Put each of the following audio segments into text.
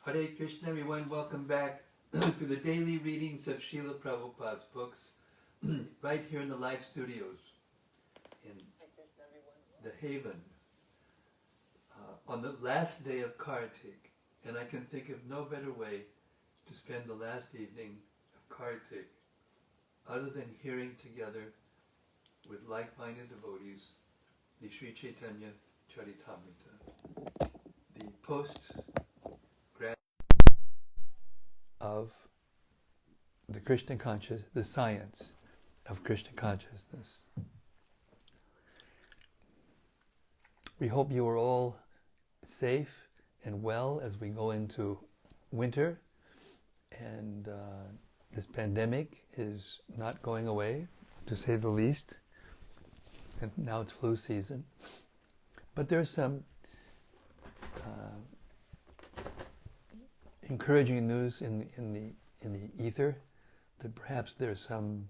Hare Krishna, everyone. Welcome back to the daily readings of Srila Prabhupada's books, right here in the live studios in the Haven, on the last day of Kartik. And I can think of no better way to spend the last evening of Kartik other than hearing together with like-minded devotees the Sri Caitanya-caritämrta, the post-grad of the Krishna conscious, the science of Krishna consciousness. We hope you are all safe and well as we go into winter, and this pandemic is not going away, to say the least. And now it's flu season, but there's some encouraging news in the ether that perhaps there's some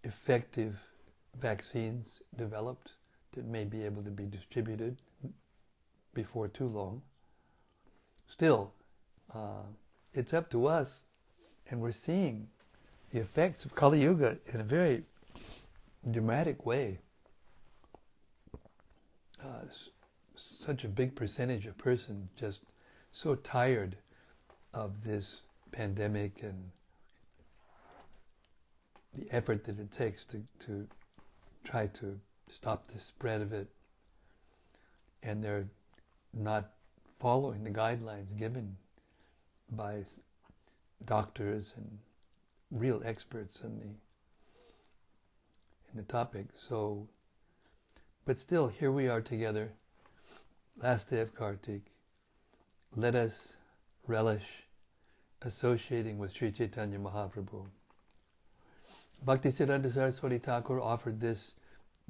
effective vaccines developed that may be able to be distributed before too long. Still, it's up to us, and we're seeing the effects of Kali Yuga in a very dramatic way. Such a big percentage of persons just so tired of this pandemic and the effort that it takes to try to stop the spread of it, and they're not following the guidelines given by doctors and real experts in the topic. So, but still, here we are together, last day of Kartik. Let us relish associating with Sri Chaitanya Mahaprabhu. Bhaktisiddhanta Saraswati Thakur offered this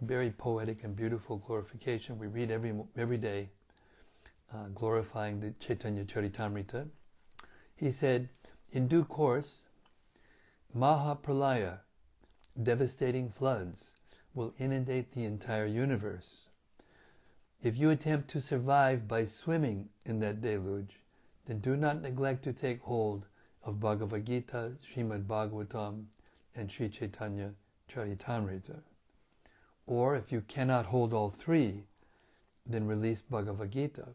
very poetic and beautiful glorification. We read every day, glorifying the Caitanya-caritämrta. He said, in due course, Mahapralaya, devastating floods, will inundate the entire universe. If you attempt to survive by swimming in that deluge, then do not neglect to take hold of Bhagavad Gita, Srimad Bhagavatam, and Sri Caitanya-caritämrta. Or if you cannot hold all three, then release Bhagavad Gita.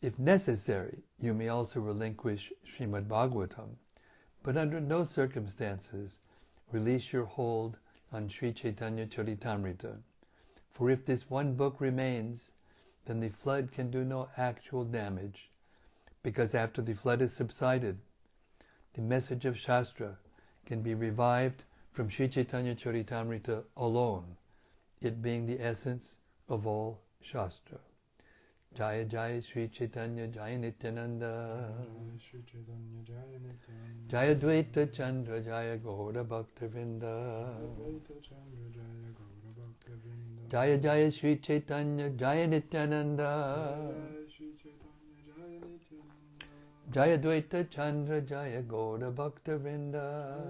If necessary, you may also relinquish Srimad Bhagavatam, but under no circumstances release your hold on Sri Caitanya-caritämrta. For if this one book remains, then the flood can do no actual damage, because after the flood has subsided, the message of Shastra can be revived from Sri Caitanya-caritämrta alone, it being the essence of all Shastra. Jaya Jaya Sri Chaitanya Jaya Nityananda Jaya Dvaita Chandra Jaya Gaura Bhaktavinda Jaya Jaya Sri Chaitanya Jaya Nityananda Jaya Dvaita Chandra Jaya Gaura Bhaktavinda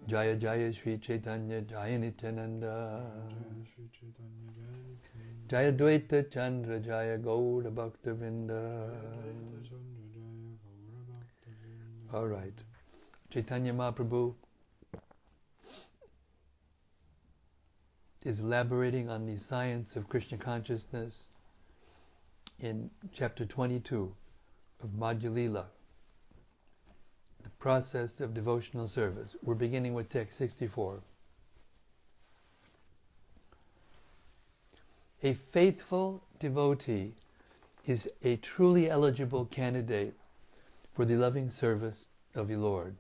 Jaya Jaya Sri Chaitanya Jaya Nityananda Jaya Dvaita Chandra Jaya Gaura Bhaktavinda. All right. Chaitanya Mahaprabhu is elaborating on the science of Krishna consciousness in chapter 22 of Madhya-lila, the process of devotional service. We're beginning with text 64. A faithful devotee is a truly eligible candidate for the loving service of the Lord.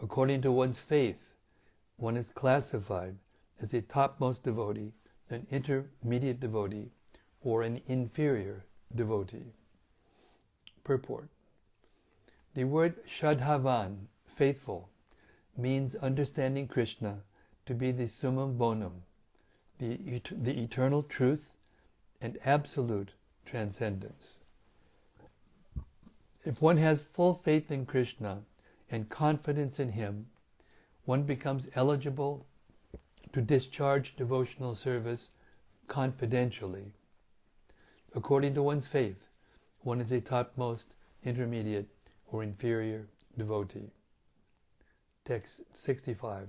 According to one's faith, one is classified as a topmost devotee, an intermediate devotee, or an inferior devotee. Purport. The word Shraddhavan, faithful, means understanding Krishna to be the summum bonum, the eternal truth and absolute transcendence. If one has full faith in Krishna and confidence in him, one becomes eligible to discharge devotional service confidentially. According to one's faith, one is a topmost, intermediate, or inferior devotee. Text 65.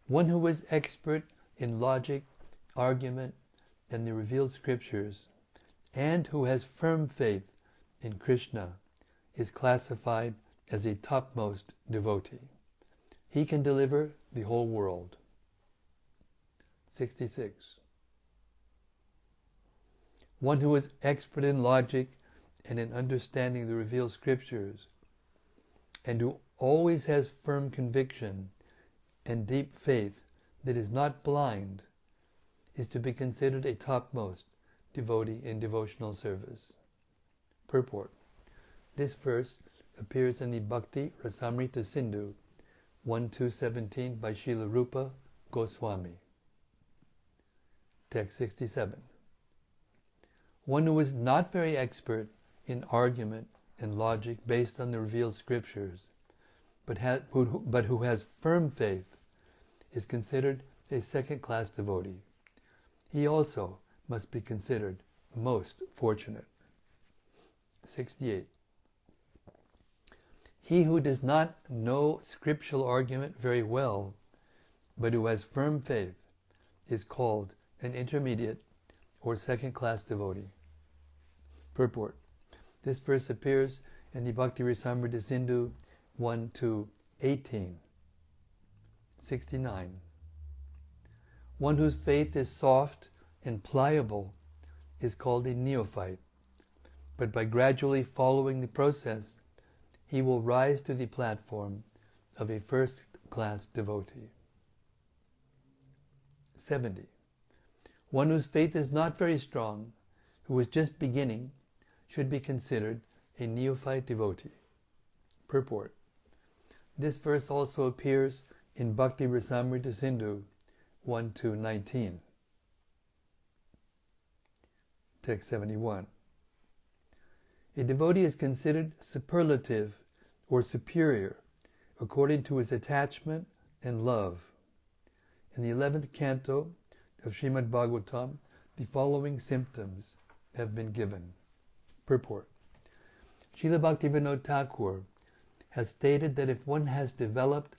One who is expert in logic, argument, and the revealed scriptures, and who has firm faith in Krishna, is classified as a topmost devotee. He can deliver the whole world. 66. One who is expert in logic and in understanding the revealed scriptures, and who always has firm conviction and deep faith that is not blind, is to be considered a topmost devotee in devotional service. Purport. This verse appears in the Bhakti Rasamrita Sindhu 1.2.17 by Srila Rupa Goswami. Text 67. One who is not very expert in argument and logic based on the revealed scriptures, but who has firm faith, is considered a second-class devotee. He also must be considered most fortunate. 68. He who does not know scriptural argument very well, but who has firm faith, is called an intermediate or second-class devotee. Purport. This verse appears in the Bhakti Rasamrita Sindhu 1.2.18. 69. One whose faith is soft and pliable is called a neophyte, but by gradually following the process, he will rise to the platform of a first-class devotee. 70. One whose faith is not very strong, who is just beginning, should be considered a neophyte devotee. Purport. This verse also appears in Bhakti Rasamrita Sindhu 1.2.19. Text 71. A devotee is considered superlative or superior according to his attachment and love. In the 11th canto of Srimad Bhagavatam, the following symptoms have been given. Purport. Srila Bhaktivinoda Thakur has stated that if one has developed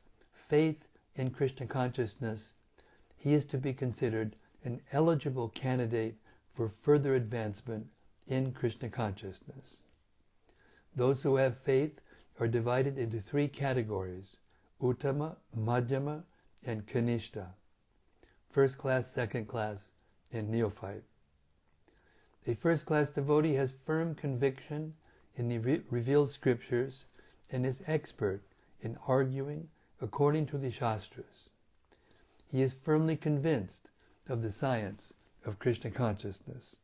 faith in Krishna consciousness, he is to be considered an eligible candidate for further advancement in Krishna consciousness. Those who have faith are divided into three categories: Uttama, Madhyama, and Kanishta, first class, second class, and neophyte. A first-class devotee has firm conviction in the revealed scriptures and is expert in arguing according to the Shastras. He is firmly convinced of the science of Krishna consciousness.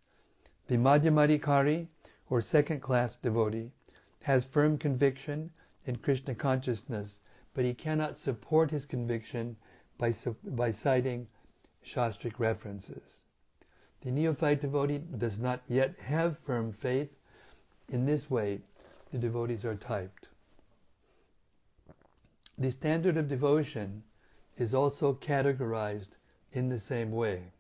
The Madhya-lila, or second-class devotee, has firm conviction in Krishna consciousness, but he cannot support his conviction by citing Shastric references. The neophyte devotee does not yet have firm faith. In this way, the devotees are typed. The standard of devotion is also categorized in the same way.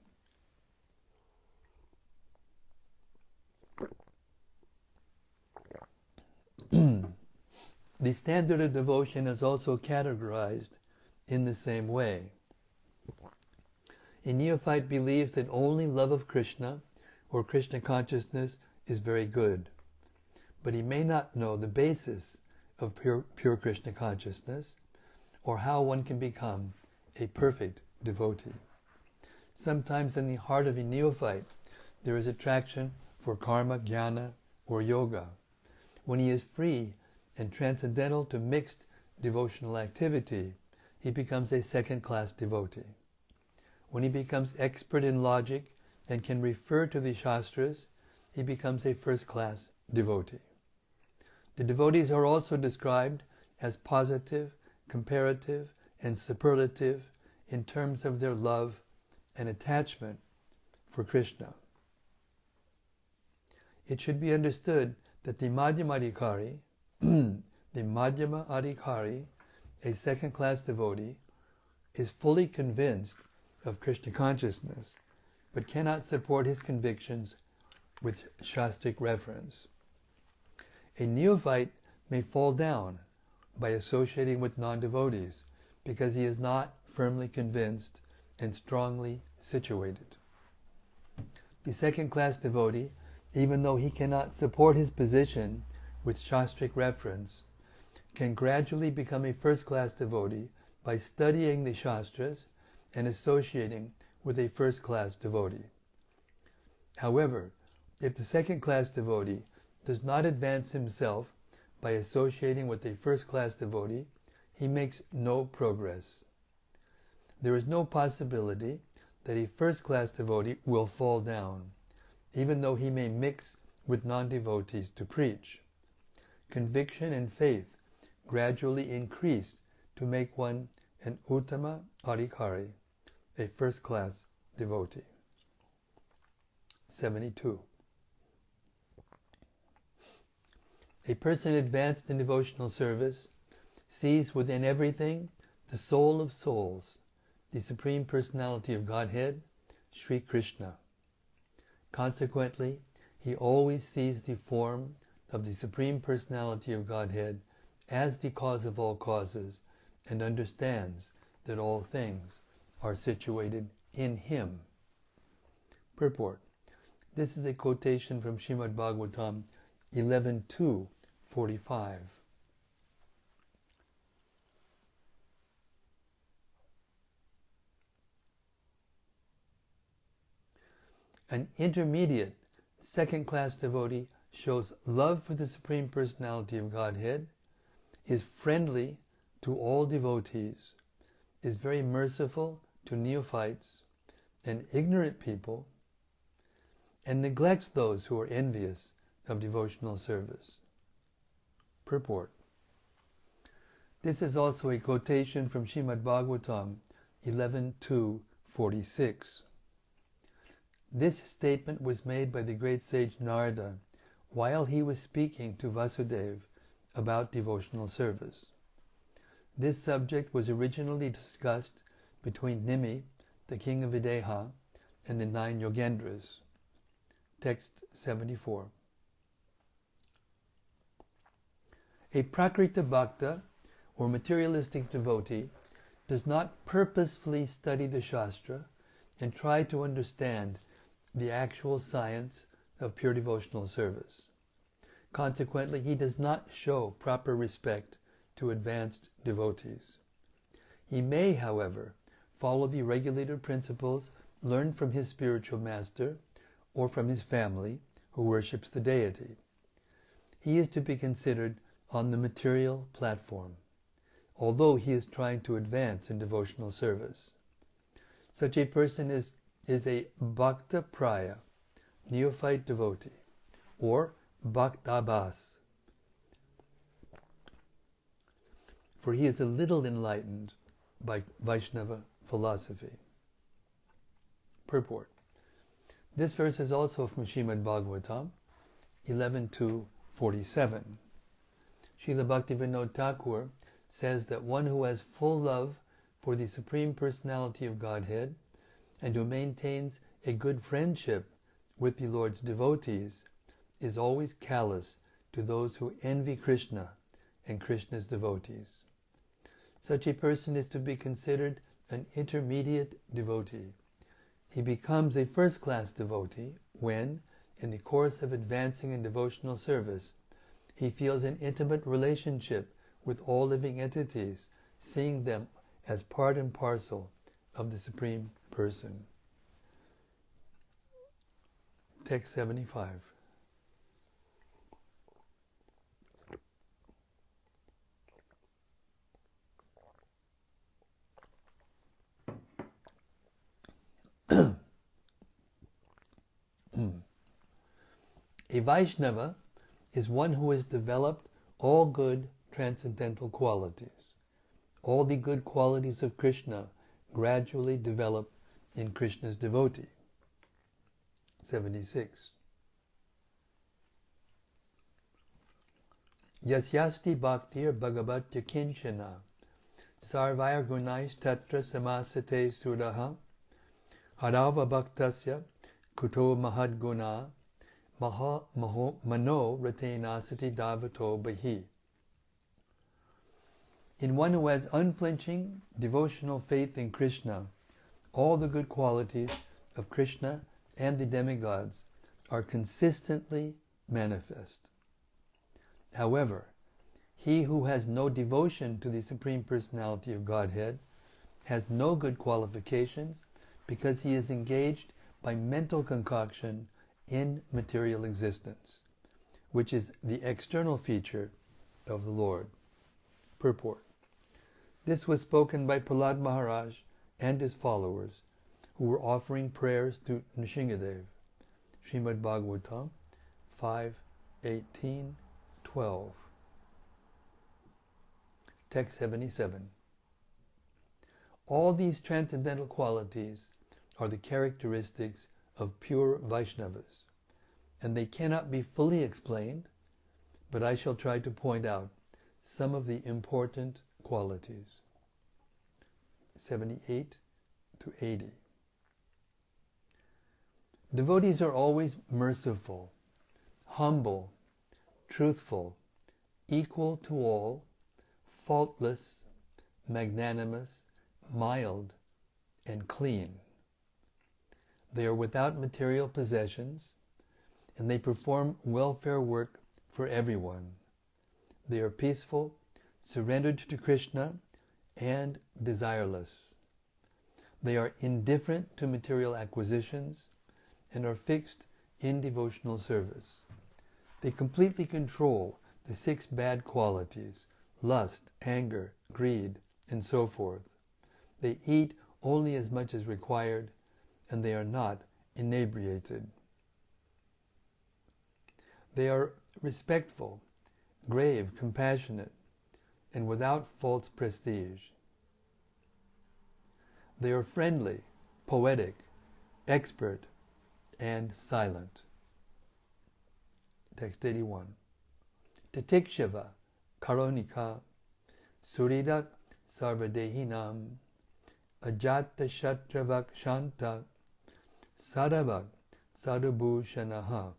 The standard of devotion is also categorized in the same way. A neophyte believes that only love of Krishna or Krishna consciousness is very good, but he may not know the basis of pure Krishna consciousness or how one can become a perfect devotee. Sometimes in the heart of a neophyte there is attraction for karma, jnana, or yoga. When he is free and transcendental to mixed devotional activity, he becomes a second-class devotee. When he becomes expert in logic and can refer to the Shastras, he becomes a first-class devotee. The devotees are also described as positive, comparative, and superlative in terms of their love and attachment for Krishna. It should be understood that the Madhyama-adhikari, a second-class devotee, is fully convinced of Krishna consciousness, but cannot support his convictions with Shastric reference. A neophyte may fall down by associating with non-devotees because he is not firmly convinced and strongly situated. The second-class devotee, even though he cannot support his position with Shastric reference, can gradually become a first-class devotee by studying the Shastras and associating with a first-class devotee. However, if the second-class devotee does not advance himself by associating with a first-class devotee, he makes no progress. There is no possibility that a first-class devotee will fall down, even though he may mix with non-devotees to preach. Conviction and faith gradually increase to make one an Uttama Adhikari, a first-class devotee. 72. A person advanced in devotional service sees within everything the soul of souls, the Supreme Personality of Godhead, Sri Krishna. Consequently, he always sees the form of the Supreme Personality of Godhead as the cause of all causes and understands that all things are situated in him. Purport. This is a quotation from Srimad Bhagavatam 11.2.45. An intermediate, second-class devotee shows love for the Supreme Personality of Godhead, is friendly to all devotees, is very merciful to neophytes and ignorant people, and neglects those who are envious of devotional service. Purport. This is also a quotation from Srimad Bhagavatam 11.2.46. This statement was made by the great sage Narada while he was speaking to Vasudeva about devotional service. This subject was originally discussed between Nimi, the king of Videha, and the 9 Yogendras. Text 74. A Prakrita Bhakta, or materialistic devotee, does not purposefully study the Shastra and try to understand the actual science of pure devotional service. Consequently, he does not show proper respect to advanced devotees. He may, however, follow the regulated principles learned from his spiritual master or from his family who worships the deity. He is to be considered on the material platform, although he is trying to advance in devotional service. Such a person is a Bhakta Praya, neophyte devotee, or Bhaktabhas, for he is a little enlightened by Vaishnava philosophy. Purport. This verse is also from Srimad Bhagavatam 11.2.47. Srila Bhaktivinoda Thakur says that one who has full love for the Supreme Personality of Godhead and who maintains a good friendship with the Lord's devotees is always callous to those who envy Krishna and Krishna's devotees. Such a person is to be considered an intermediate devotee. He becomes a first-class devotee when, in the course of advancing in devotional service, he feels an intimate relationship with all living entities, seeing them as part and parcel of the Supreme Person. Text 75. A Vaishnava is one who has developed all good transcendental qualities. All the good qualities of Krishna gradually develop in Krishna's devotee. 76. Yasyasti bhaktir bhagavatya kinchana sarvair gunais tatra samasate suraha Harava bhaktasya kuto mahadguna mano ratenasati davato bahi. In one who has unflinching devotional faith in Krishna, all the good qualities of Krishna and the demigods are consistently manifest. However, he who has no devotion to the Supreme Personality of Godhead has no good qualifications because he is engaged by mental concoction in material existence, which is the external feature of the Lord. Purport. This was spoken by Prahlad Maharaj and his followers who were offering prayers to Nrsingadev. Srimad Bhagavatam 5:18-12. Text 77. All these transcendental qualities are the characteristics of pure Vaishnavas, and they cannot be fully explained, but I shall try to point out some of the important qualities. 78-80. Devotees are always merciful, humble, truthful, equal to all, faultless, magnanimous, mild, and clean. They are without material possessions, and they perform welfare work for everyone. They are peaceful, surrendered to Krishna, and desireless. They are indifferent to material acquisitions and are fixed in devotional service. They completely control the 6 bad qualities: lust, anger, greed, and so forth. They eat only as much as required, and they are not inebriated. They are respectful, grave, compassionate, and without false prestige. They are friendly, poetic, expert, and silent. Text 81. Titikshava karonika suridak sarvadehinam ajata shatravak shanta sadavak sadhubhushanaha.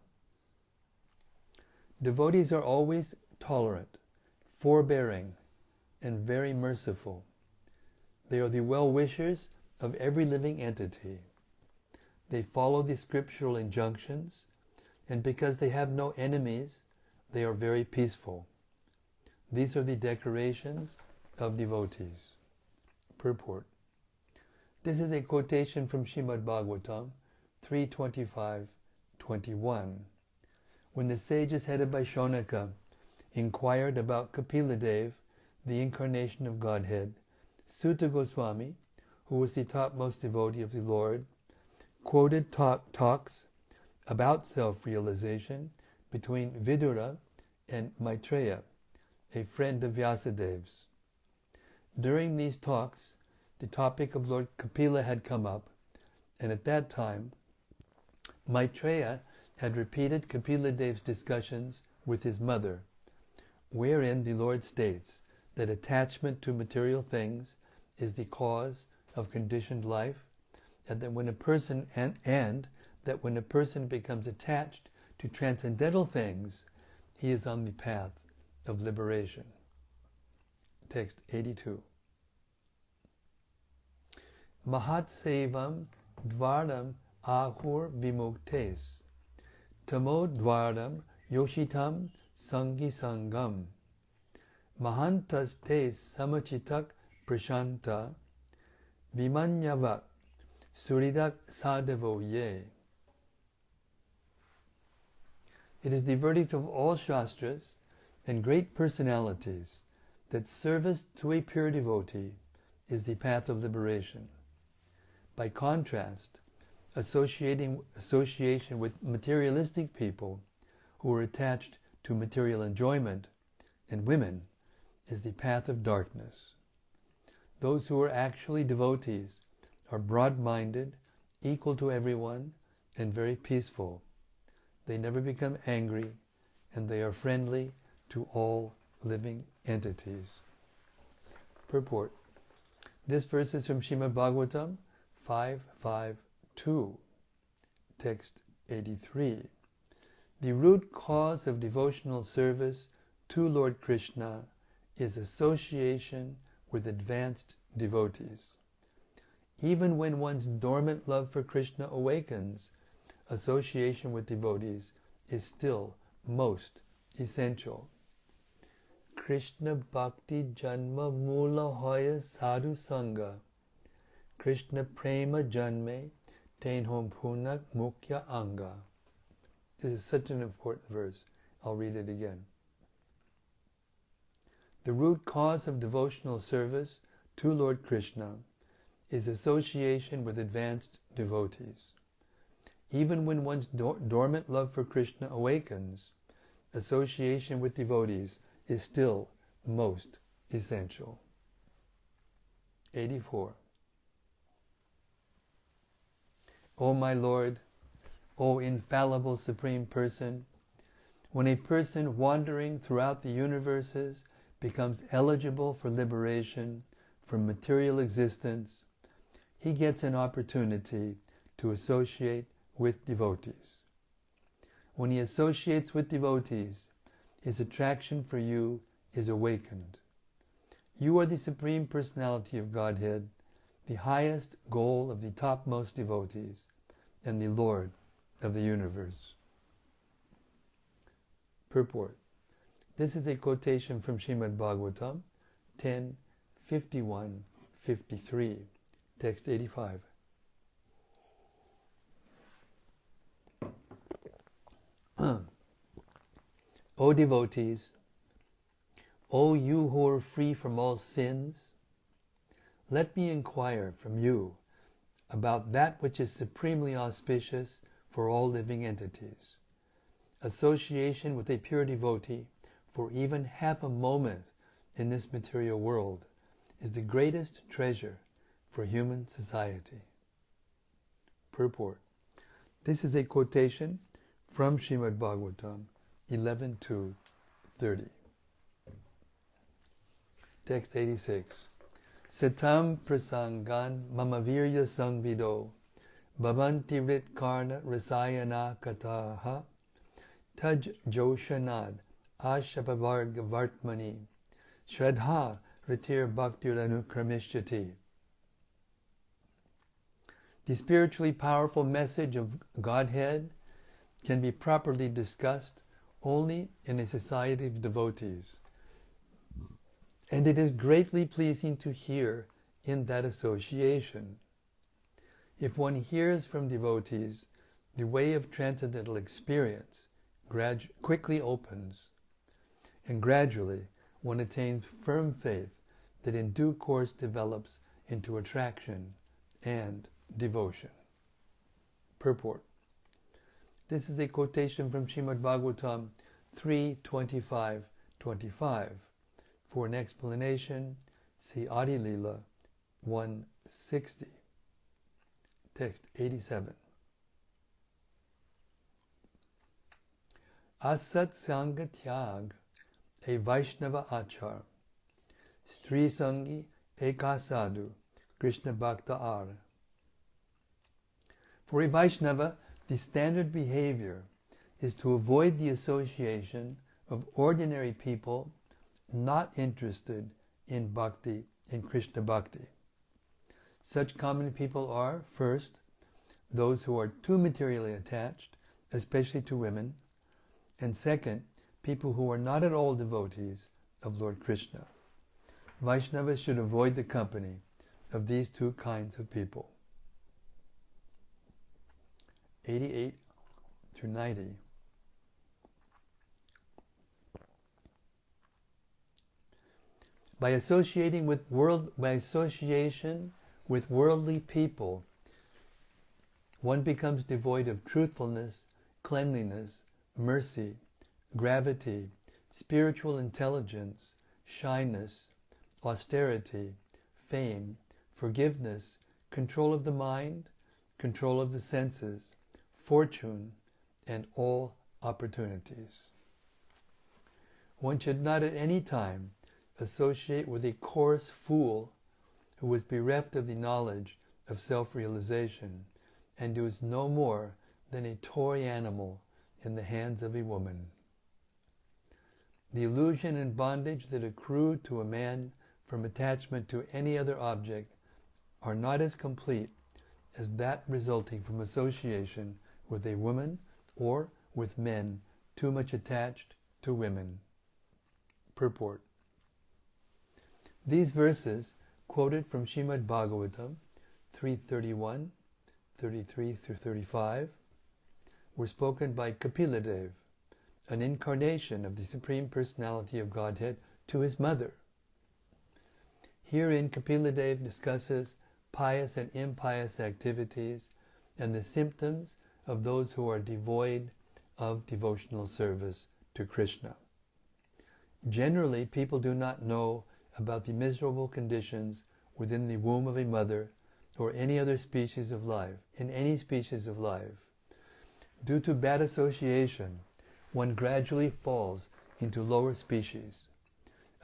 Devotees are always tolerant, forbearing, and very merciful. They are the well-wishers of every living entity. They follow the scriptural injunctions, and because they have no enemies, they are very peaceful. These are the decorations of devotees. Purport. This is a quotation from Srimad Bhagavatam 3:25-21. When the sages headed by Shonaka inquired about Kapila-dev, the incarnation of Godhead, Sutta Goswami, who was the topmost devotee of the Lord, quoted talks about self-realization between Vidura and Maitreya, a friend of Vyasadev's. During these talks, the topic of Lord Kapila had come up, and at that time, Maitreya had repeated Kapila-dev's discussions with his mother, wherein the Lord states that attachment to material things is the cause of conditioned life, and that when a person becomes attached to transcendental things, he is on the path of liberation. Text 82. Mahat sevam dvaram ahur vimuktes tamo dvaram yoshitam sangi sangam mahantas te samachitak prashanta vimanyavat suridak sadhavo ye. It is the verdict of all Shastras and great personalities that service to a pure devotee is the path of liberation. By contrast, association with materialistic people who are attached to material enjoyment and women is the path of darkness. Those who are actually devotees are broad-minded, equal to everyone, and very peaceful. They never become angry, and they are friendly to all living entities. Purport. This verse is from Srimad Bhagavatam 5:5 2, text 83. The root cause of devotional service to Lord Krishna is association with advanced devotees. Even when one's dormant love for Krishna awakens, association with devotees is still most essential. Krishna Bhakti Janma Mula Hoya Sadhu Sangha. Krishna Prema Janme Tenhom Punak Mukhya Anga. This is such an important verse. I'll read it again. The root cause of devotional service to Lord Krishna is association with advanced devotees. Even when one's dormant love for Krishna awakens, association with devotees is still most essential. 84. O my Lord, O infallible Supreme Person, when a person wandering throughout the universes becomes eligible for liberation from material existence, he gets an opportunity to associate with devotees. When he associates with devotees, his attraction for you is awakened. You are the Supreme Personality of Godhead, the highest goal of the topmost devotees, and the Lord of the universe. Purport. This is a quotation from Srimad Bhagavatam 10:51-53, text 85. O devotees, O you who are free from all sins, let me inquire from you about that which is supremely auspicious for all living entities. Association with a pure devotee for even half a moment in this material world is the greatest treasure for human society. Purport. This is a quotation from Srimad Bhagavatam 11:2-30. Text 86. Satam prasangan mamavirya sangvido bhavanti rit karna rasayana kataha taj joshanad ashapavarga vartmani shraddha ritir bhaktiranu. The spiritually powerful message of Godhead can be properly discussed only in a society of devotees, and it is greatly pleasing to hear in that association. If one hears from devotees, the way of transcendental experience quickly opens, and gradually one attains firm faith that in due course develops into attraction and devotion. Purport. This is a quotation from Srimad Bhagavatam 3:25-25. For an explanation, see Madhya-lila 160, text 87. Asat Sangha Tyag e Vaishnava Achar Stri Sangi Ekasadu Krishna Bhakta Ar. For a Vaishnava, the standard behavior is to avoid the association of ordinary people not interested in bhakti, in Krishna bhakti. Such common people are, first, those who are too materially attached, especially to women, and second, people who are not at all devotees of Lord Krishna. Vaishnavas should avoid the company of these two kinds of people. 88-90. By association with worldly people, one becomes devoid of truthfulness, cleanliness, mercy, gravity, spiritual intelligence, shyness, austerity, fame, forgiveness, control of the mind, control of the senses, fortune, and all opportunities. One should not at any time associate with a coarse fool who was bereft of the knowledge of self-realization and is no more than a toy animal in the hands of a woman. The illusion and bondage that accrue to a man from attachment to any other object are not as complete as that resulting from association with a woman or with men too much attached to women. Purport. These verses, quoted from Srimad Bhagavatam 3:31, 33 through 35, were spoken by Kapila, an incarnation of the Supreme Personality of Godhead, to his mother. Herein Kapila discusses pious and impious activities and the symptoms of those who are devoid of devotional service to Krishna. Generally, people do not know about the miserable conditions within the womb of a mother or any other species of life, in any species of life. Due to bad association, one gradually falls into lower species.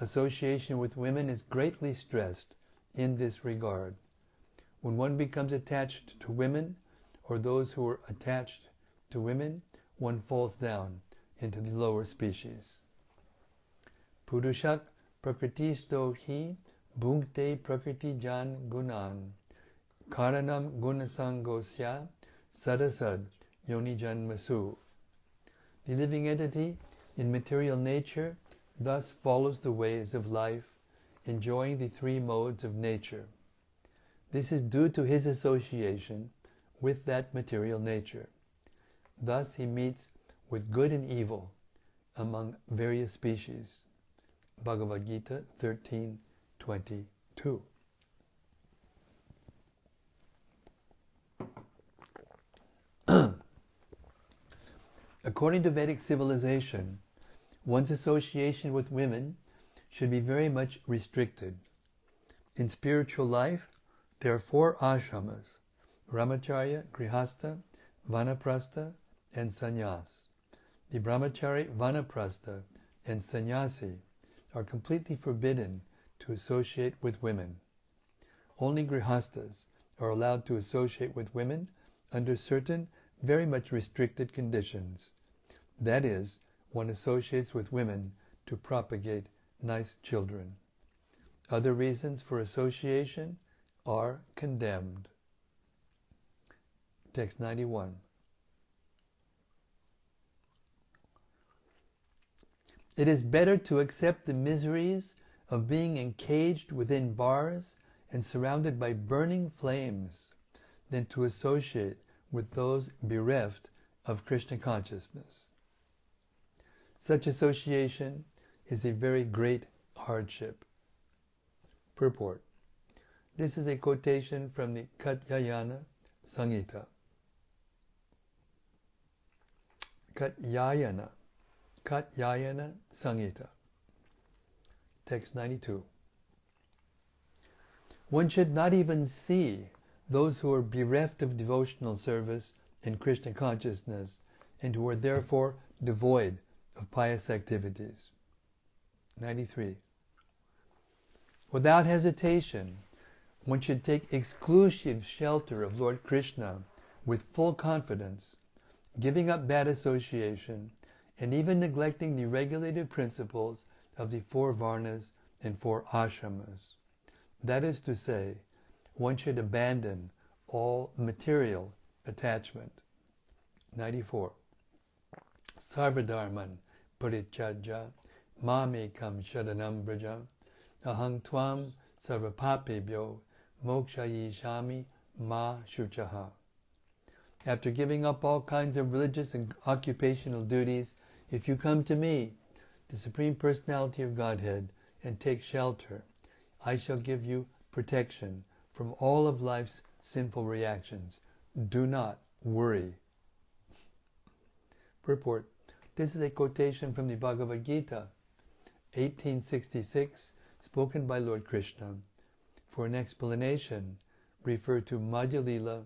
Association with women is greatly stressed in this regard. When one becomes attached to women, or those who are attached to women, one falls down into the lower species. Purushak prakritisto hi bhunkte prakriti jan gunan karanam gunasangosya sadasad yoni janmasu. The living entity in material nature thus follows the ways of life, enjoying the three modes of nature. This is due to his association with that material nature. Thus he meets with good and evil among various species. Bhagavad Gita 13:22. According to Vedic civilization, one's association with women should be very much restricted. In spiritual life, there are 4 ashramas: Brahmacharya, Grihastha, Vanaprastha, and Sannyas. The Brahmachari, Vanaprastha, and Sannyasi are completely forbidden to associate with women. Only Grihasthas are allowed to associate with women under certain very much restricted conditions. That is, one associates with women to propagate nice children. Other reasons for association are condemned. Text 91. It is better to accept the miseries of being encaged within bars and surrounded by burning flames than to associate with those bereft of Krishna consciousness. Such association is a very great hardship. Purport. This is a quotation from the Caitanya-caritämrta. Caitanya-caritämrta. Text 92. One should not even see those who are bereft of devotional service in Krishna consciousness and who are therefore devoid of pious activities. 93. Without hesitation, one should take exclusive shelter of Lord Krishna with full confidence, giving up bad association and even neglecting the regulated principles of the 4 varnas and 4 ashramas. That is to say, one should abandon all material attachment. 94. Sarvadharman parityajya mamekam sharanam braja ahang tvam sarvapapebhyo mokshayishami ma shuchaha. After giving up all kinds of religious and occupational duties, if you come to me, the Supreme Personality of Godhead, and take shelter, I shall give you protection from all of life's sinful reactions. Do not worry. Purport. This is a quotation from the Bhagavad Gita, 1866, spoken by Lord Krishna. For an explanation, refer to Madhya-lila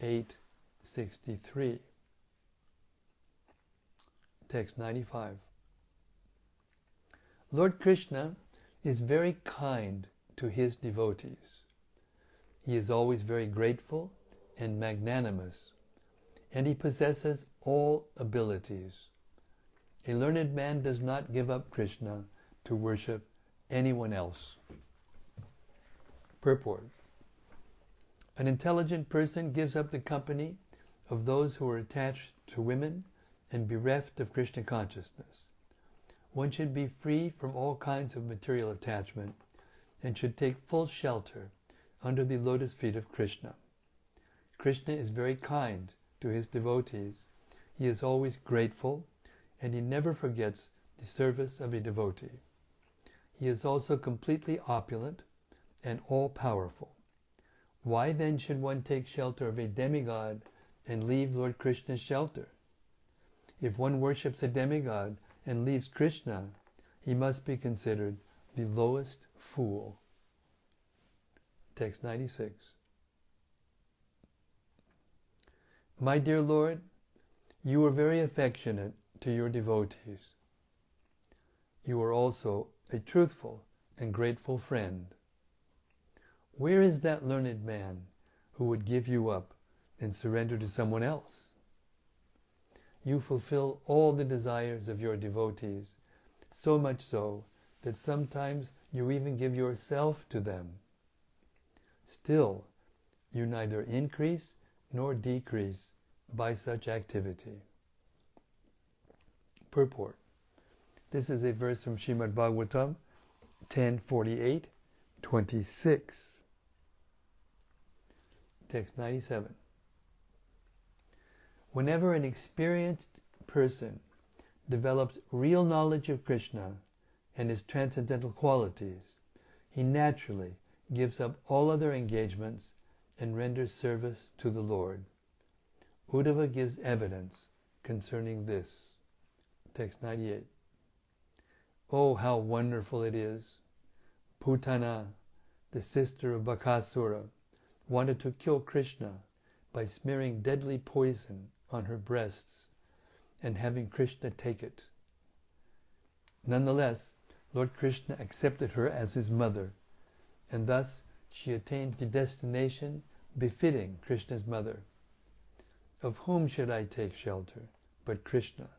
8:63. Text 95. Lord Krishna is very kind to his devotees. He is always very grateful and magnanimous, and he possesses all abilities. A learned man does not give up Krishna to worship anyone else. Purport. An intelligent person gives up the company of those who are attached to women and bereft of Krishna consciousness. One should be free from all kinds of material attachment and should take full shelter under the lotus feet of Krishna. Krishna is very kind to his devotees. He is always grateful, and he never forgets the service of a devotee. He is also completely opulent and all-powerful. Why then should one take shelter of a demigod and leave Lord Krishna's shelter? If one worships a demigod and leaves Krishna, he must be considered the lowest fool. Text 96. My dear Lord, you are very affectionate to your devotees. You are also a truthful and grateful friend. Where is that learned man who would give you up and surrender to someone else? You fulfill all the desires of your devotees, so much so that sometimes you even give yourself to them. Still, you neither increase nor decrease by such activity. Purport. This is a verse from Srimad Bhagavatam 10:48-26. Text 97. Whenever an experienced person develops real knowledge of Krishna and his transcendental qualities, he naturally gives up all other engagements and renders service to the Lord. Uddhava gives evidence concerning this. Text 98. Oh, how wonderful it is! Putana, the sister of Bakasura, wanted to kill Krishna by smearing deadly poison on her breasts and having Krishna take it. Nonetheless, Lord Krishna accepted her as his mother, and thus she attained the destination befitting Krishna's mother. Of whom should I take shelter but Krishna,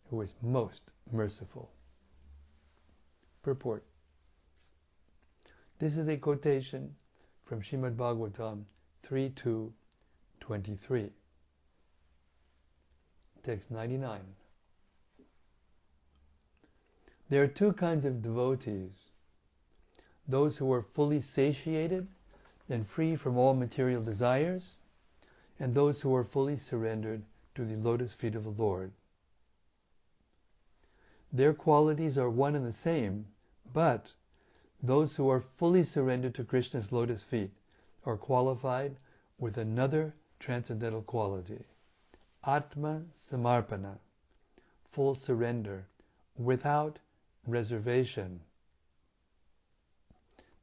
who is most merciful? Purport. This is a quotation from Srimad Bhagavatam 3:2-23. Text 99. There are two kinds of devotees: those who are fully satiated and free from all material desires, and those who are fully surrendered to the lotus feet of the Lord. Their qualities are one and the same, but those who are fully surrendered to Krishna's lotus feet are qualified with another transcendental quality: Atma Samarpana, full surrender, without reservation.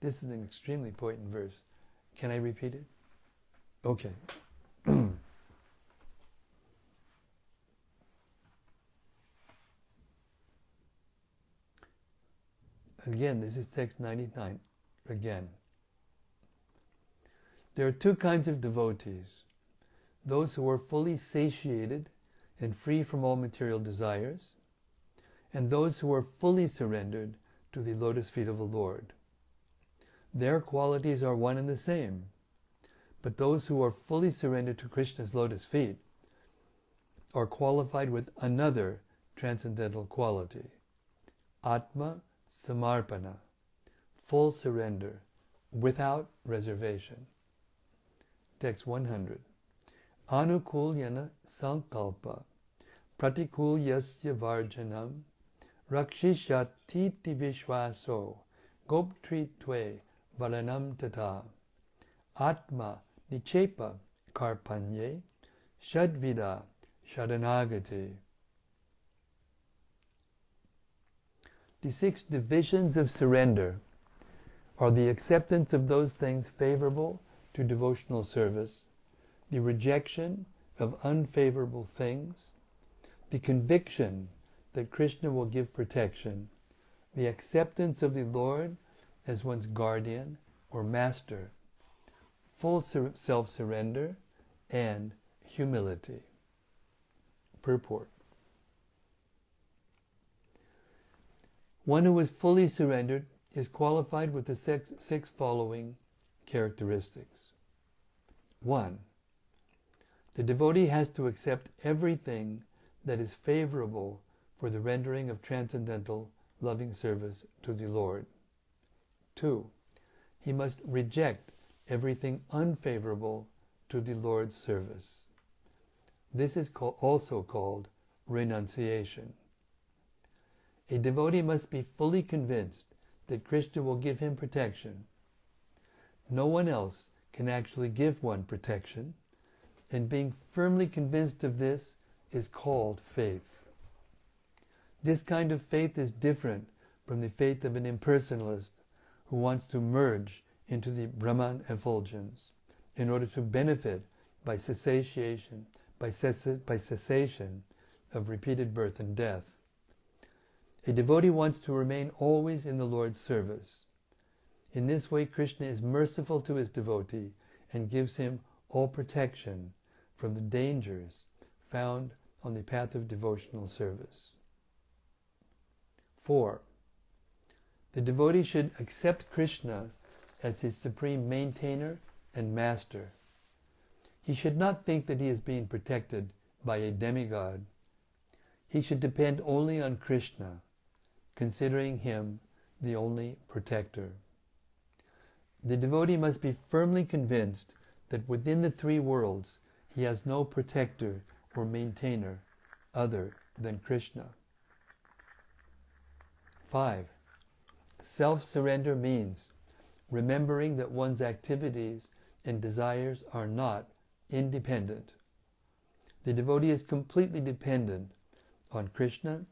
This is an extremely potent verse. Can I repeat it? Okay. Again, this is text 99. Again. There are two kinds of devotees: those who are fully satiated and free from all material desires, and those who are fully surrendered to the lotus feet of the Lord. Their qualities are one and the same, but those who are fully surrendered to Krishna's lotus feet are qualified with another transcendental quality: Atma Samarpana, full surrender, without reservation. Text 100. Anukulyana sankalpa pratikulyasya varjanam rakshishati vishvaso goptritve varanam tata atma nichepa karpanye shadvida shadanagati. The 6 divisions of surrender are the acceptance of those things favorable to devotional service, the rejection of unfavorable things, the conviction that Krishna will give protection, the acceptance of the Lord as one's guardian or master, full self-surrender, and humility. Purport. One who is fully surrendered is qualified with the six following characteristics. 1. The devotee has to accept everything that is favorable for the rendering of transcendental loving service to the Lord. 2. He must reject everything unfavorable to the Lord's service. This is also called renunciation. A devotee must be fully convinced that Krishna will give him protection. No one else can actually give one protection, and being firmly convinced of this is called faith. This kind of faith is different from the faith of an impersonalist who wants to merge into the Brahman effulgence in order to benefit by cessation of repeated birth and death. A devotee wants to remain always in the Lord's service. In this way, Krishna is merciful to his devotee and gives him all protection from the dangers found on the path of devotional service. 4. The devotee should accept Krishna as his supreme maintainer and master. He should not think that he is being protected by a demigod. He should depend only on Krishna, considering him the only protector. The devotee must be firmly convinced that within the three worlds he has no protector or maintainer other than Krishna. 5. Self-surrender means remembering that one's activities and desires are not independent. The devotee is completely dependent on Krishna,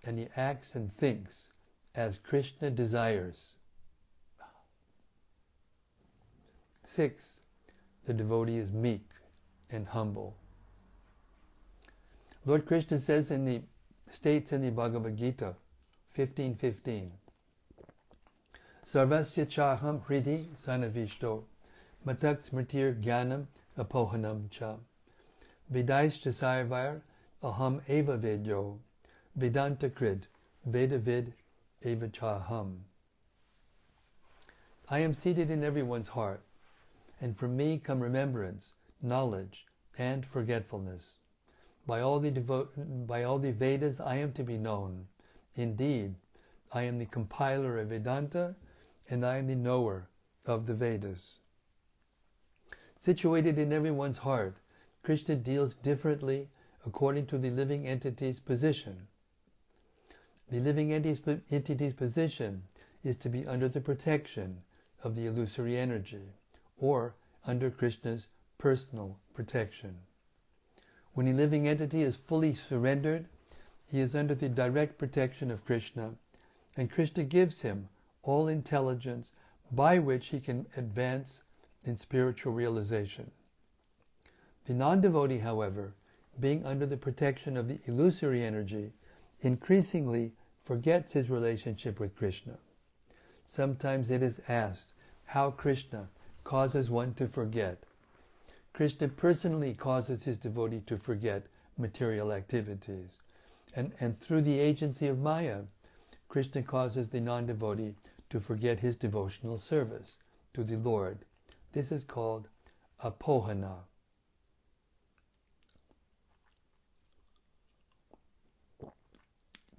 and he acts and thinks as Krishna desires. 6. The devotee is meek and humble. Lord Krishna states in the Bhagavad Gita 15:15, Sarvasya chaham hridi sanavishto matak smritir jnanam apohanam cha Vedaishcha sarvair aham eva vedyo Vedanta krid vedavid eva chaham. I am seated in everyone's heart, and from me come remembrance, knowledge, and forgetfulness. By all the Vedas I am to be known. Indeed, I am the compiler of Vedanta, and I am the knower of the Vedas. Situated in everyone's heart, Krishna deals differently according to the living entity's position. The living entity's position is to be under the protection of the illusory energy, or under Krishna's personal protection. When a living entity is fully surrendered, he is under the direct protection of Krishna, and Krishna gives him all intelligence by which he can advance in spiritual realization. The non-devotee, however, being under the protection of the illusory energy, increasingly forgets his relationship with Krishna. Sometimes it is asked how Krishna causes one to forget. Krishna personally causes his devotee to forget material activities. And through the agency of Maya, Krishna causes the non-devotee to forget his devotional service to the Lord. This is called apohana.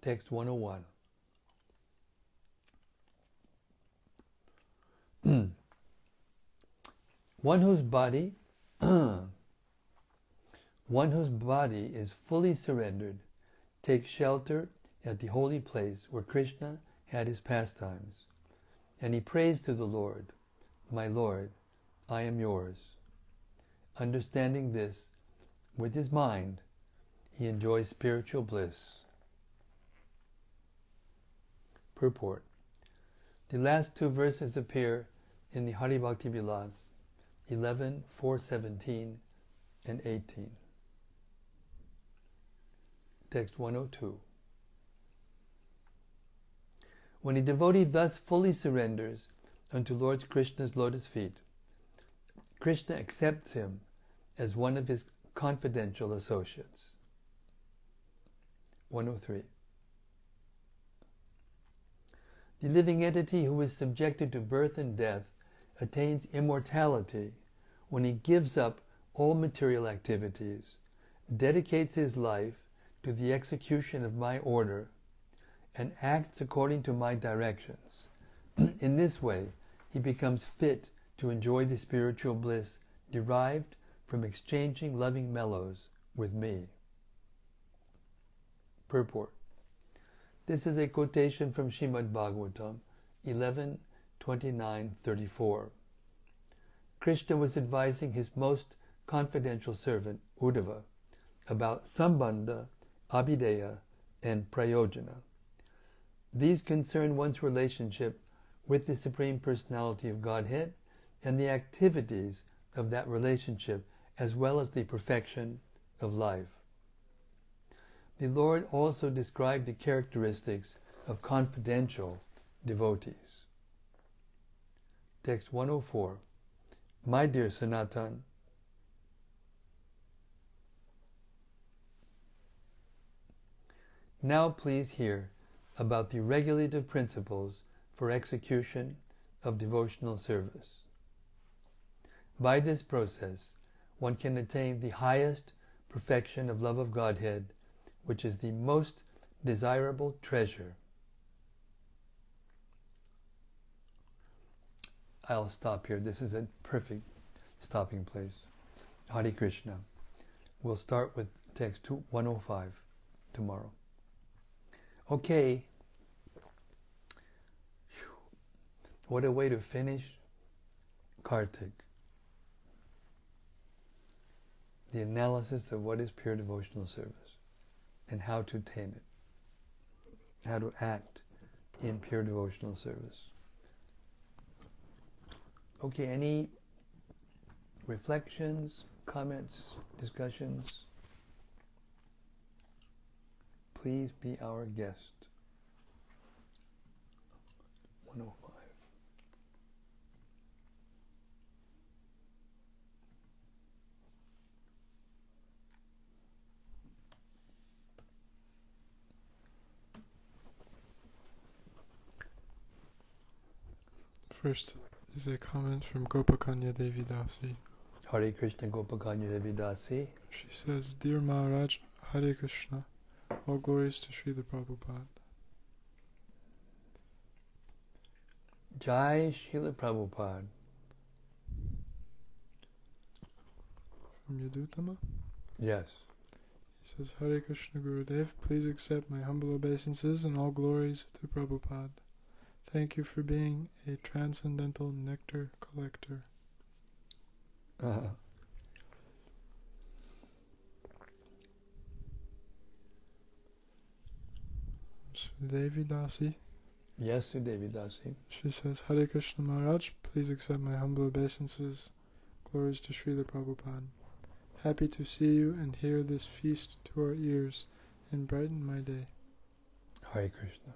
Text 101. One whose body is fully surrendered takes shelter at the holy place where Krishna had his pastimes, and he prays to the Lord, "My Lord, I am yours." Understanding this with his mind, he enjoys spiritual bliss. Purport. The last two verses appear in the Hari Bhakti Vilas 11:417 and 18. Text 102. When a devotee thus fully surrenders unto Lord Krishna's lotus feet, Krishna accepts him as one of his confidential associates. 103. The living entity who is subjected to birth and death attains immortality when he gives up all material activities, dedicates his life to the execution of my order, and acts according to my directions. In this way, he becomes fit to enjoy the spiritual bliss derived from exchanging loving mellows with me. Purport. This is a quotation from Srimad Bhagavatam 11:29-34. Krishna was advising his most confidential servant, Uddhava, about Sambandha, Abhideya, and Prayojana. These concern one's relationship with the Supreme Personality of Godhead and the activities of that relationship, as well as the perfection of life. The Lord also described the characteristics of confidential devotees. Text 104. My dear Sanatan, now please hear about the regulative principles for execution of devotional service. By this process, one can attain the highest perfection of love of Godhead, which is the most desirable treasure. I'll stop here. This is a perfect stopping place. Hare Krishna. We'll start with text 105 tomorrow. Okay. What a way to finish Kartik. The analysis of what is pure devotional service and how to attain it. How to act in pure devotional service. Okay, any reflections, comments, discussions? Please be our guest. 105. First is a comment from Gopakanya-Devi Dasi. Hare Krishna Gopakanya-Devi Dasi. She says, Dear Maharaj, Hare Krishna, all glories to Srila Prabhupada. Jai Srila Prabhupada. From Yadutama? Yes. He says, Hare Krishna Gurudev, please accept my humble obeisances and all glories to Prabhupada. Thank you for being a transcendental nectar collector. Sudevi Dasi. Yes, Sudevi Dasi. She says, Hare Krishna Maharaj, please accept my humble obeisances. Glories to Srila Prabhupada. Happy to see you and hear this feast to our ears and brighten my day. Hare Krishna.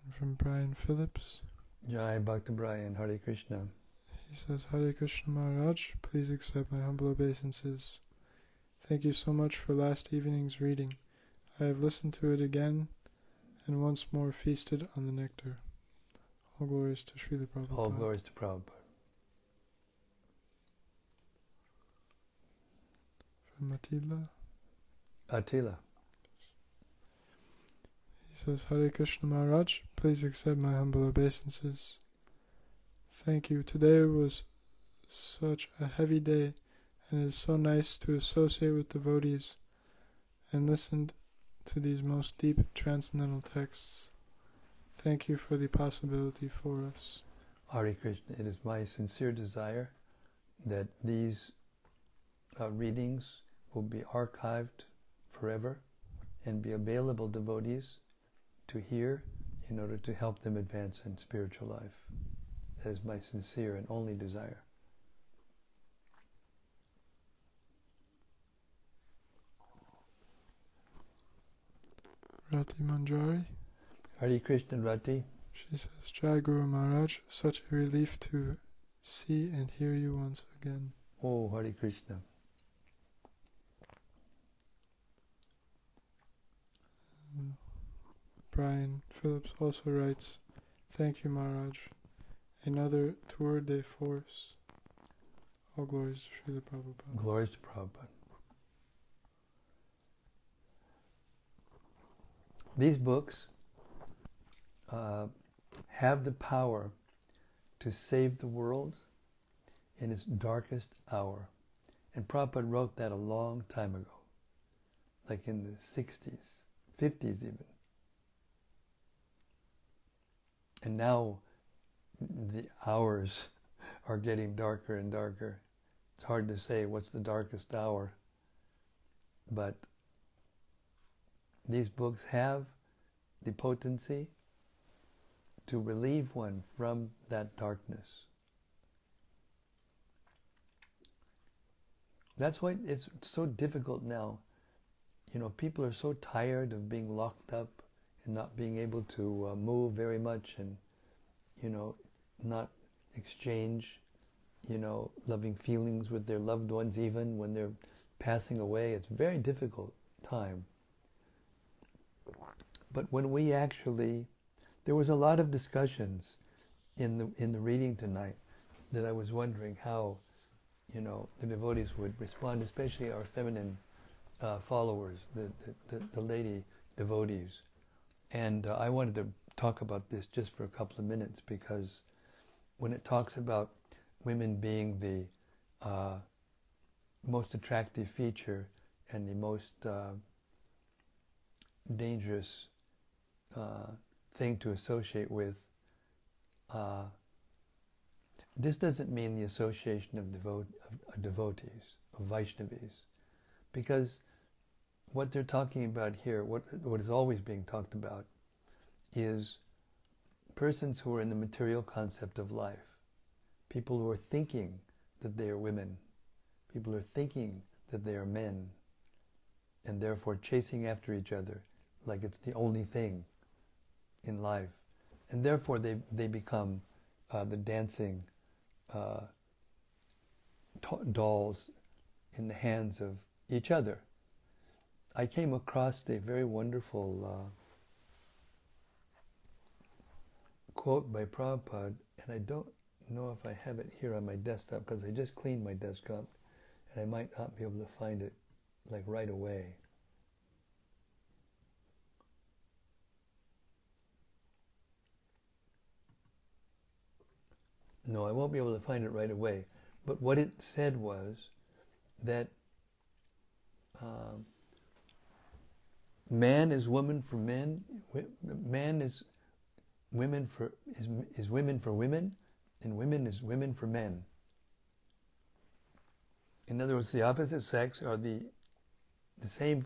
And from Brian Phillips. Jai Bhakta Brian, Hare Krishna. He says, Hare Krishna Maharaj, please accept my humble obeisances. Thank you so much for last evening's reading. I have listened to it again and once more feasted on the nectar. All glories to Srila Prabhupada. All glories to Prabhupada. From Attila. Attila. He says, Hare Krishna Maharaj, please accept my humble obeisances. Thank you. Today was such a heavy day, and it is so nice to associate with devotees and listen to these most deep transcendental texts. Thank you for the possibility for us. Hare Krishna, it is my sincere desire that these readings will be archived forever and be available to devotees to hear in order to help them advance in spiritual life. That is my sincere and only desire. Rati Manjari. Hare Krishna Rati. She says, Jai Guru Maharaj, such a relief to see and hear you once again. Oh, Hare Krishna. Brian Phillips also writes, thank you Maharaj. Another tour de force. All glories to Srila Prabhupada. Glories to Prabhupada. These books have the power to save the world in its darkest hour. And Prabhupada wrote that a long time ago, like in the 60s, 50s even. And now the hours are getting darker and darker. It's hard to say what's the darkest hour, but these books have the potency to relieve one from that darkness. That's why it's so difficult now. You know, people are so tired of being locked up and not being able to move very much and, you know, not exchange, you know, loving feelings with their loved ones even when they're passing away. It's a very difficult time. But when we actually, there was a lot of discussions in the reading tonight that I was wondering how, you know, the devotees would respond, especially our feminine followers, the lady devotees. And I wanted to talk about this just for a couple of minutes, because when it talks about women being the most attractive feature and the most dangerous thing to associate with, this doesn't mean the association of devotees, of Vaishnavis, because what they're talking about here, what is always being talked about, is persons who are in the material concept of life, people who are thinking that they are women, people who are thinking that they are men, and therefore chasing after each other like it's the only thing in life. And therefore they become the dancing dolls in the hands of each other. I came across a very wonderful quote by Prabhupada, and I don't know if I have it here on my desktop because I just cleaned my desktop and I might not be able to find it like right away. No, I won't be able to find it right away. But what it said was that man is woman for men, man is women for is women for women, and women is women for men. In other words, the opposite sex are the same.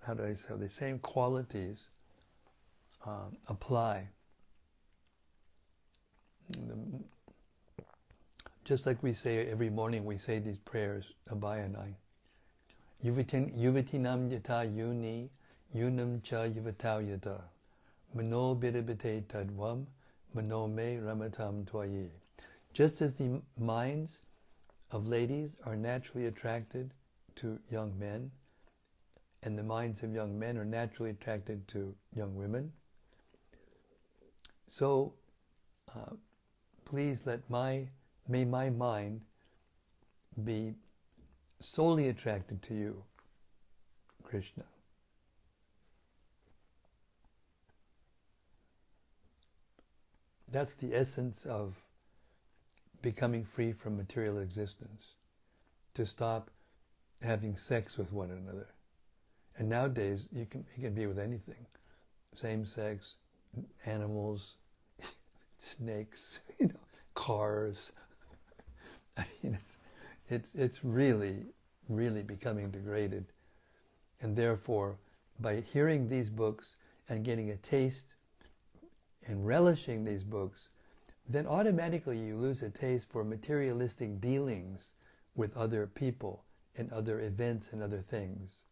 How do I say? The same qualities apply. Just like we say every morning, we say these prayers, Abhay and I. Yuvatinam yata yuni, yunam cha yuvatau yata. Mano bidabite tadvam, mano me ramatam twayi. Just as the minds of ladies are naturally attracted to young men, and the minds of young men are naturally attracted to young women, so please may my mind be solely attracted to you, Krishna. That's the essence of becoming free from material existence, to stop having sex with one another. And nowadays you can be with anything, same sex, animals, snakes, cars. I mean, it's really, really becoming degraded. And therefore, by hearing these books and getting a taste and relishing these books, then automatically you lose a taste for materialistic dealings with other people and other events and other things.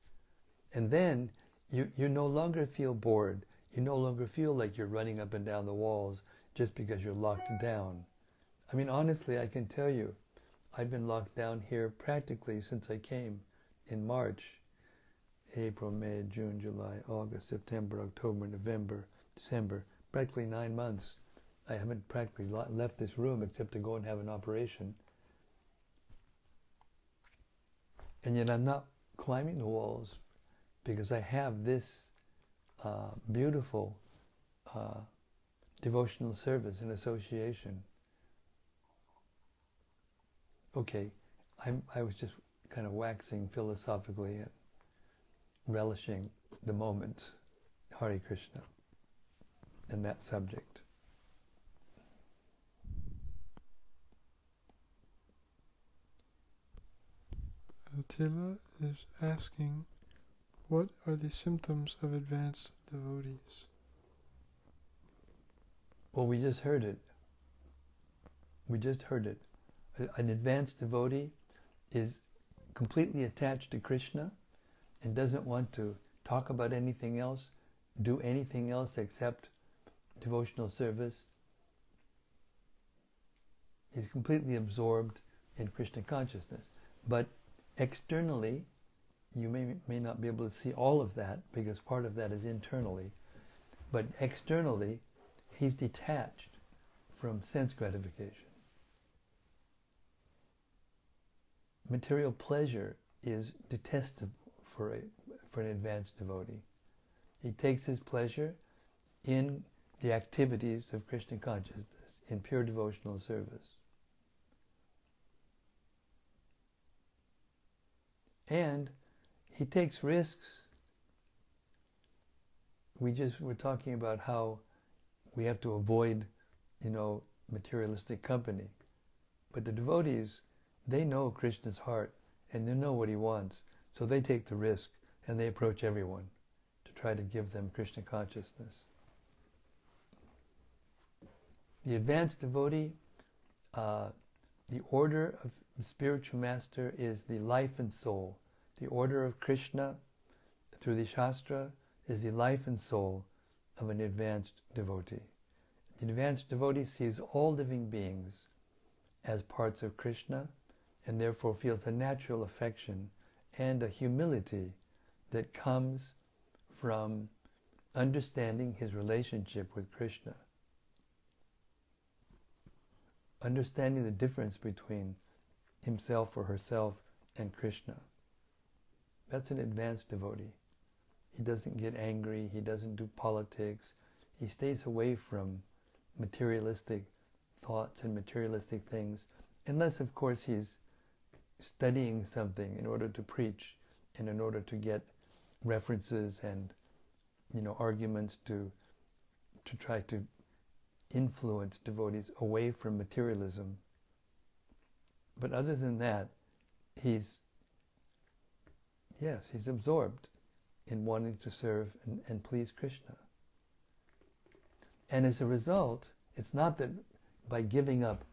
And then you no longer feel bored. You no longer feel like you're running up and down the walls just because you're locked down. I mean, honestly, I can tell you, I've been locked down here practically since I came in March. April, May, June, July, August, September, October, November, December, practically 9 months. I haven't practically left this room except to go and have an operation. And yet I'm not climbing the walls because I have this beautiful devotional service and association. Okay, I was just kind of waxing philosophically and relishing the moment, Hare Krishna, and that subject. Attila is asking, what are the symptoms of advanced devotees? Well, we just heard it. An advanced devotee is completely attached to Krishna and doesn't want to talk about anything else, do anything else except devotional service. He's completely absorbed in Krishna consciousness. But externally, you may not be able to see all of that because part of that is internally. But externally, he's detached from sense gratification. Material pleasure is detestable for an advanced devotee. He takes his pleasure in the activities of Krishna consciousness, in pure devotional service. And he takes risks. We were talking about how we have to avoid, materialistic company. But the devotees, they know Krishna's heart and they know what he wants. So they take the risk and they approach everyone to try to give them Krishna consciousness. The advanced devotee, the order of the spiritual master is the life and soul. The order of Krishna through the Shastra is the life and soul of an advanced devotee. The advanced devotee sees all living beings as parts of Krishna and therefore feels a natural affection and a humility that comes from understanding his relationship with Krishna. Understanding the difference between himself or herself and Krishna. That's an advanced devotee. He doesn't get angry, he doesn't do politics, he stays away from materialistic thoughts and materialistic things, unless of course he's studying something in order to preach and in order to get references and arguments to try to influence devotees away from materialism. But other than that, he's absorbed in wanting to serve and please Krishna. And as a result, it's not that by giving up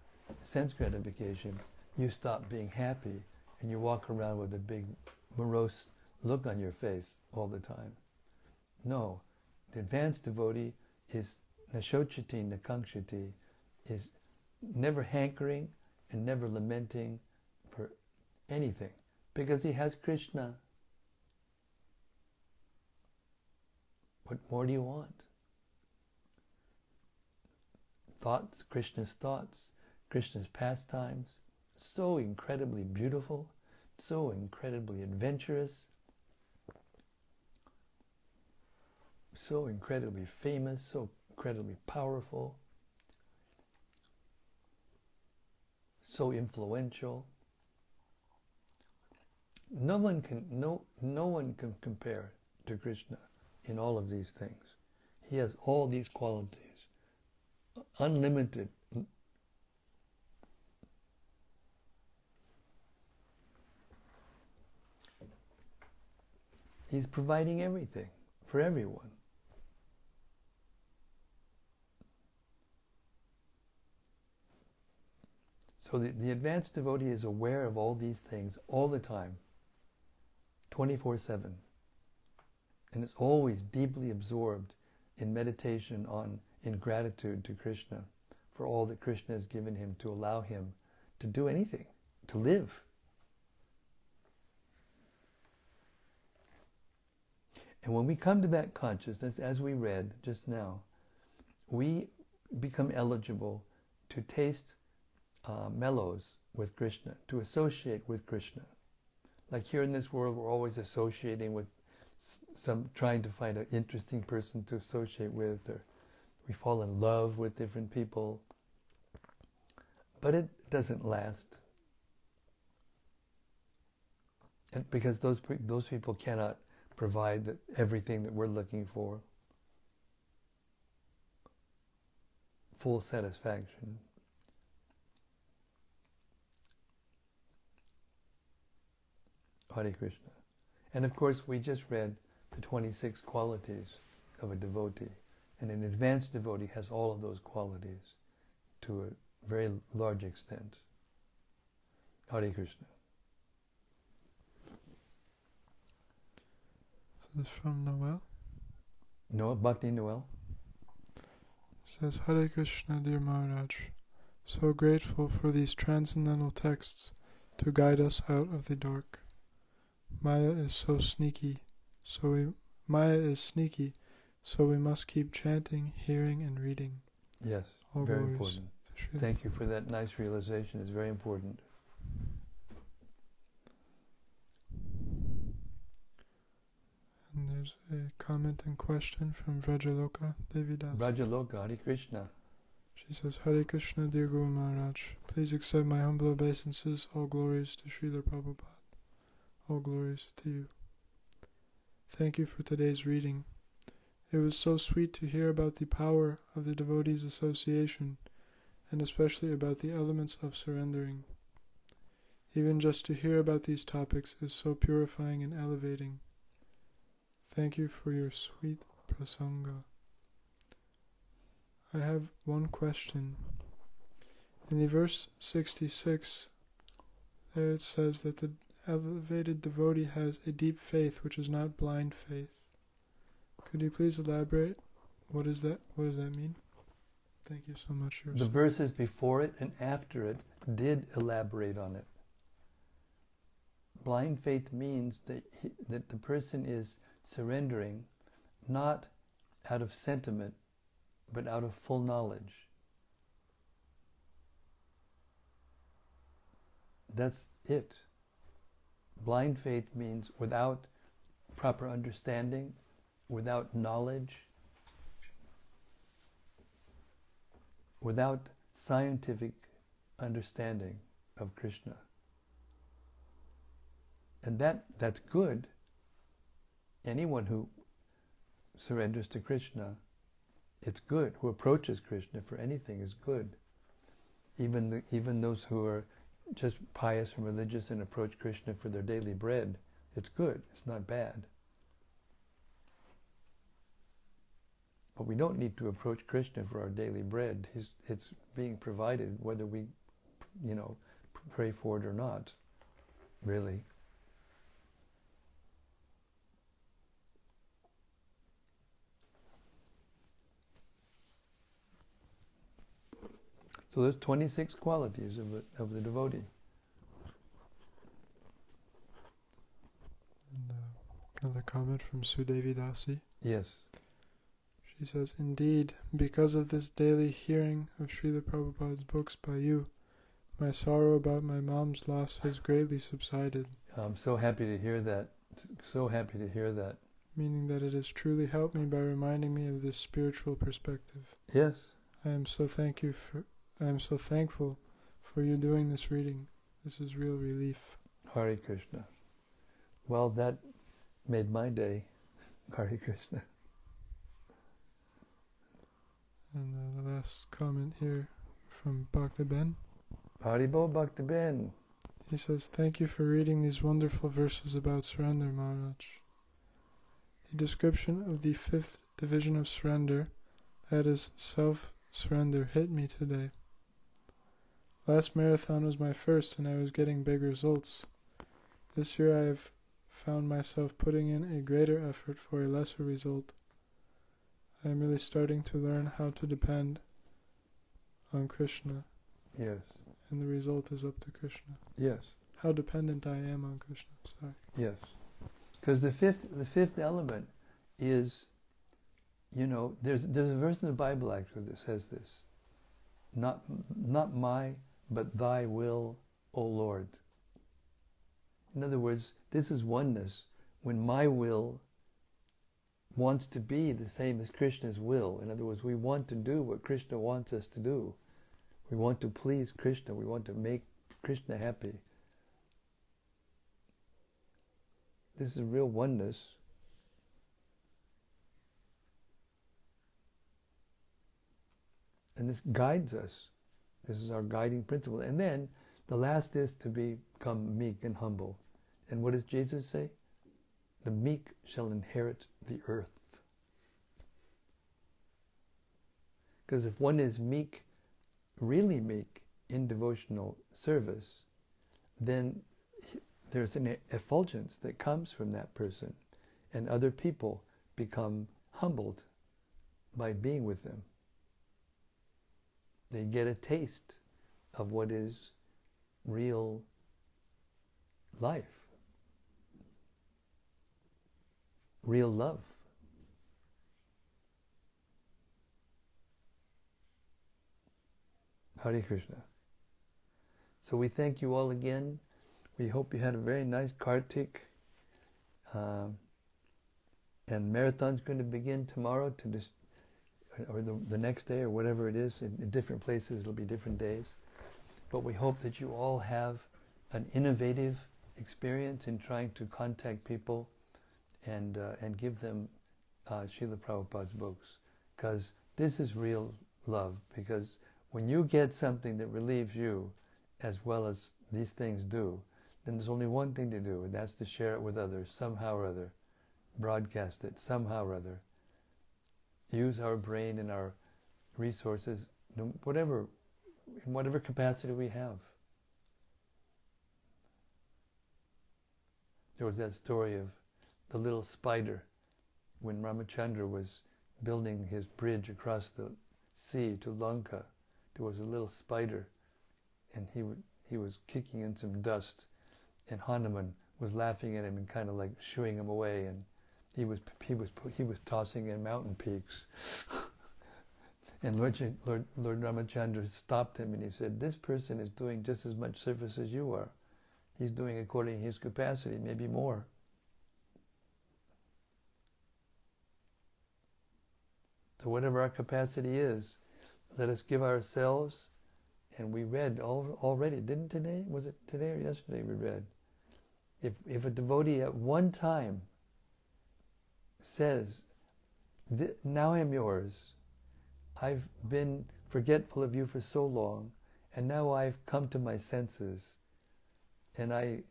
sense gratification, you stop being happy and you walk around with a big morose look on your face all the time. No, the advanced devotee is nashochati nakangshati, is never hankering and never lamenting for anything, because he has Krishna. What more do you want? Thoughts, Krishna's pastimes, so incredibly beautiful, so incredibly adventurous, so incredibly famous, so incredibly powerful, so influential. No one can compare to Krishna in all of these things. He has all these qualities, unlimited. He's providing everything for everyone. So the advanced devotee is aware of all these things all the time, 24/7. And is always deeply absorbed in meditation in gratitude to Krishna for all that Krishna has given him to allow him to do anything, to live. And when we come to that consciousness, as we read just now, we become eligible to taste mellows with Krishna, to associate with Krishna. Like here in this world, we're always associating with trying to find an interesting person to associate with, or we fall in love with different people. But it doesn't last. And because those people cannot provide everything that we're looking for. Full satisfaction. Hare Krishna. And of course, we just read the 26 qualities of a devotee. And an advanced devotee has all of those qualities to a very large extent. Hare Krishna. So this is from Noel. Noel, Bhakti Noel. Says, Hare Krishna, dear Maharaj. So grateful for these transcendental texts to guide us out of the dark. Maya is sneaky, so we must keep chanting, hearing, and reading. Yes, all very important. Thank you for that nice realization. It's very important. And there's a comment and question from Vrajaloka Devidas. Vrajaloka, Hare Krishna. She says, Hare Krishna, dear Guru Maharaj. Please accept my humble obeisances. All glories to Srila Prabhupada. All glories to you. Thank you for today's reading. It was so sweet to hear about the power of the devotees' association, and especially about the elements of surrendering. Even just to hear about these topics is so purifying and elevating. Thank you for your sweet prasanga. I have one question. In the verse 66, there it says that the elevated devotee has a deep faith which is not blind faith. Could you please elaborate? What does that mean? Thank you so much. The verses before it and after it did elaborate on it. Blind faith means that the person is surrendering not out of sentiment, but out of full knowledge. That's it. Blind faith means without proper understanding, without knowledge, without scientific understanding of Krishna. And that's good. Anyone who surrenders to Krishna, it's good. Who approaches Krishna for anything is good. Even those who are just pious and religious and approach Krishna for their daily bread, it's good. It's not bad. But we don't need to approach Krishna for our daily bread. It's being provided whether we, pray for it or not, really. So there's 26 qualities of the devotee. And another comment from Sudevi Dasi. Yes. She says, indeed, because of this daily hearing of Srila Prabhupada's books by you, my sorrow about my mom's loss has greatly subsided. I'm so happy to hear that. So happy to hear that. Meaning that it has truly helped me by reminding me of this spiritual perspective. Yes. I am so thankful for you doing this reading. This is real relief. Hare Krishna. Well, that made my day. Hare Krishna. And the last comment here from Bhakti Ben. Haribo Bhakti Ben. He says, thank you for reading these wonderful verses about surrender, Maharaj. The description of the 5th division of surrender, that is self-surrender, hit me today. Last marathon was my first and I was getting big results. This year I have found myself putting in a greater effort for a lesser result. I'm really starting to learn how to depend on Krishna. Yes. And the result is up to Krishna. Yes. How dependent I am on Krishna. Sorry. Yes. Because the fifth element is, there's a verse in the Bible actually that says this. Not my, but thy will, O Lord. In other words, this is oneness. When my will wants to be the same as Krishna's will. In other words, we want to do what Krishna wants us to do. We want to please Krishna. We want to make Krishna happy. This is real oneness. And this guides us. This is our guiding principle. And then the last is to become meek and humble. And what does Jesus say? The meek shall inherit the earth. Because if one is meek, really meek, in devotional service, then there's an effulgence that comes from that person, and other people become humbled by being with them. They get a taste of what is real life, real love. Hare Krishna. So we thank you all again. We hope you had a very nice Kartik. And marathon's going to begin tomorrow or the next day or whatever it is. In different places, it'll be different days. But we hope that you all have an innovative experience in trying to contact people and give them Srila Prabhupada's books. Because this is real love. Because when you get something that relieves you as well as these things do, then there's only one thing to do, and that's to share it with others somehow or other. Broadcast it somehow or other. Use our brain and our resources, in whatever capacity we have. There was that story of the little spider when Ramachandra was building his bridge across the sea to Lanka. There was a little spider, and he was kicking in some dust, and Hanuman was laughing at him and kind of like shooing him away, and he was tossing in mountain peaks. And Lord Ramachandra stopped him and he said, "This person is doing just as much service as you are. He's doing according to his capacity, maybe more." So whatever our capacity is, let us give ourselves. And we read already, didn't today? Was it today or yesterday we read? If a devotee at one time says, "Now I am yours. I've been forgetful of you for so long, and now I've come to my senses, and I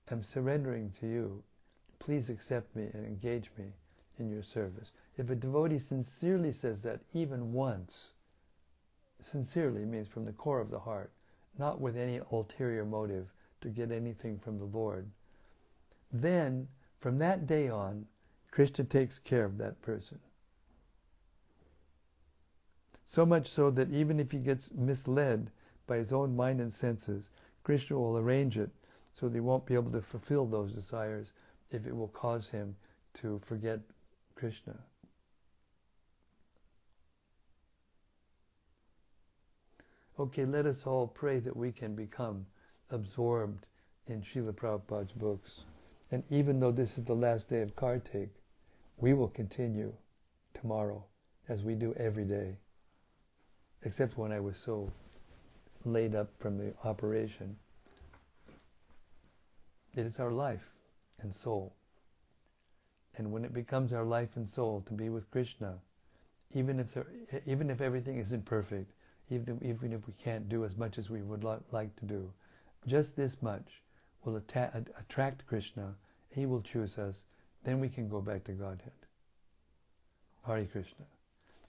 am surrendering to you. Please accept me and engage me in your service." If a devotee sincerely says that even once, sincerely means from the core of the heart, not with any ulterior motive to get anything from the Lord, then from that day on, Krishna takes care of that person. So much so that even if he gets misled by his own mind and senses, Krishna will arrange it so that he won't be able to fulfill those desires if it will cause him to forget Krishna. Okay, let us all pray that we can become absorbed in Srila Prabhupada's books. And even though this is the last day of Kartik, we will continue tomorrow as we do every day. Except when I was so laid up from the operation. It is our life and soul. And when it becomes our life and soul to be with Krishna, even if everything isn't perfect, even if we can't do as much as we would like to do, just this much will attract Krishna. He will choose us. Then we can go back to Godhead. Hare Krishna.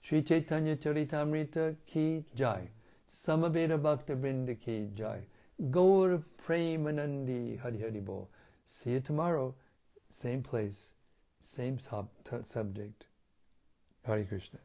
Sri Caitanya-caritämrta ki jai. Samaveta Bhakta Vrinda ki jai. Gaur Premanandi Hari Hari Bo. See you tomorrow. Same place. Same subject. Hare Krishna.